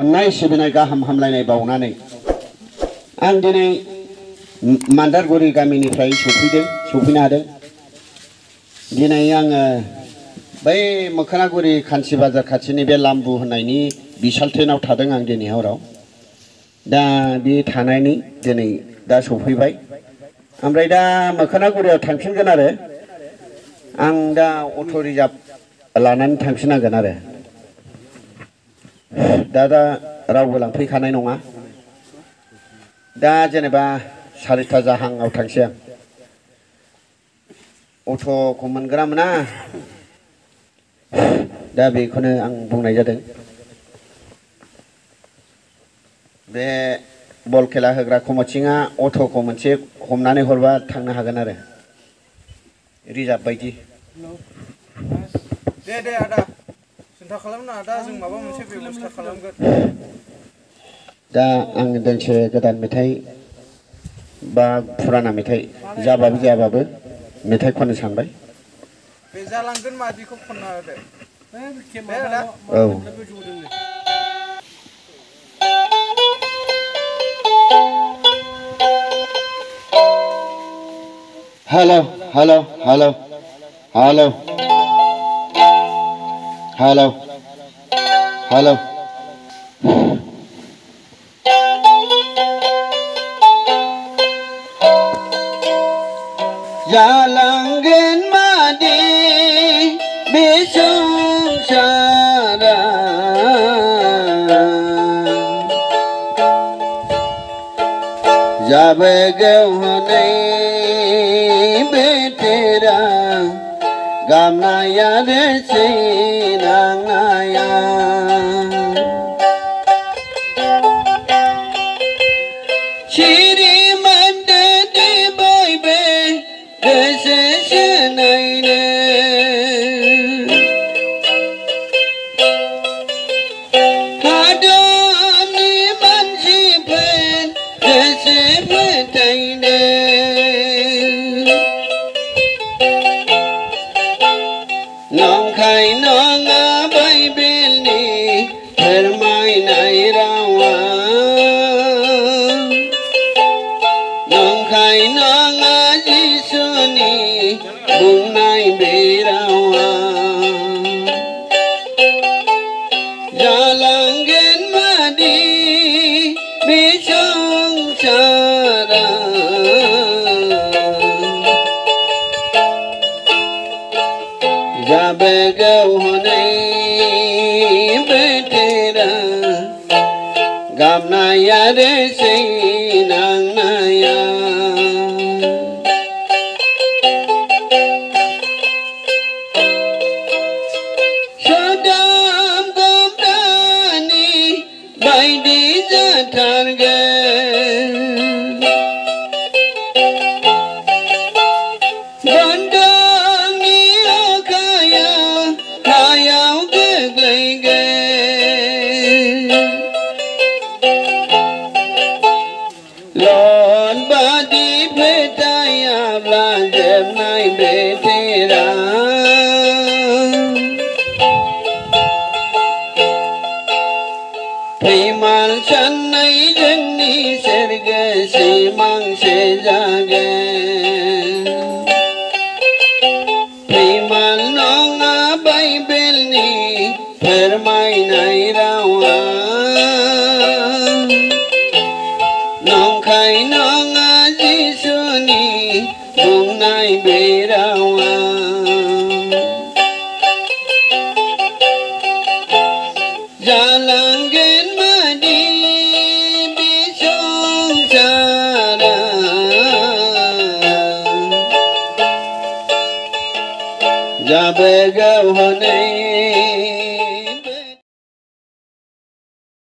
अन्नाय सिबिनाय गाहाम हामलायनाय बावनानै आं दिनै मान्दारगुरि गामिनिफ्राय सौफैनो हादों। दिनै आङो बै मोखोनागुरि खानसि बाजार खाथिनि बे लाम्बु होननायनि बिसाल ट्रेनाव थादों आं दिनै हराव। दा बे थानायनि दिनै दा सौफैबाय। ओमफ्राय दा मोखोनागुरियाव थांफिनगोन आरो आं दा अट' रिजार्भ लानानै थांफिननांगोन आरो दा रावबो लांफैखानाय नङा। दा जेनेबा 4टा जाहांआव थांसै आं। अट'खौ मोनगोना मोना दा बेखौनो आं बुंनाय जादों। बे बल खेला होग्रा कमिटिआ अट'खौ मोनसे हमनानै हरबा थांनो हागोन आरो रिजार्भ बायदि। दे आदा सिन्था खालामनाङा, दा जों माबा मोनसे बेबस्था खालामगोन। दा आं दोंसे गोदान मेथाइ बा फुराना मेथाइ जाबाबो जायाबाबो मेथाइ खननो सानबाय। बे जालांगोन मादिखौ खनना होदो। औ। Hello hello hello hello hello hello जालांगोन मादि बे संसारा जाबोगौ हनै बे तेरा गामनाया रे सैनांनाया सिरि मोनदो दे बयबो गोसो सोनायनो हादरनि मानसिफोर गोसो फोथायनो नंखाय नङा बाइबेलनि फोरमायनाय रावा नंखाय नङा जिसुनि बुंनाय बे रावा जालांगोन मादि बे संसारा जाबोगौ हनै बे तेरा गामनाया रे सैनांनाया सदाम गमरानि बायदि जाथारगोन बन्दनि अखाया हायाव गोग्लैगोन लन बादि फोथायाब्ला जोबनाय बे तेरा फैमाल साननाय जोंनि सोरगो सिमांसो जागोन फैमाल नङा बाइबेलनि फोरमायनाय रावा नंखाय नङा जिसुनि बुंनाय बे रावा जालांगोन मादि बे संसारा जाबोगौ हनै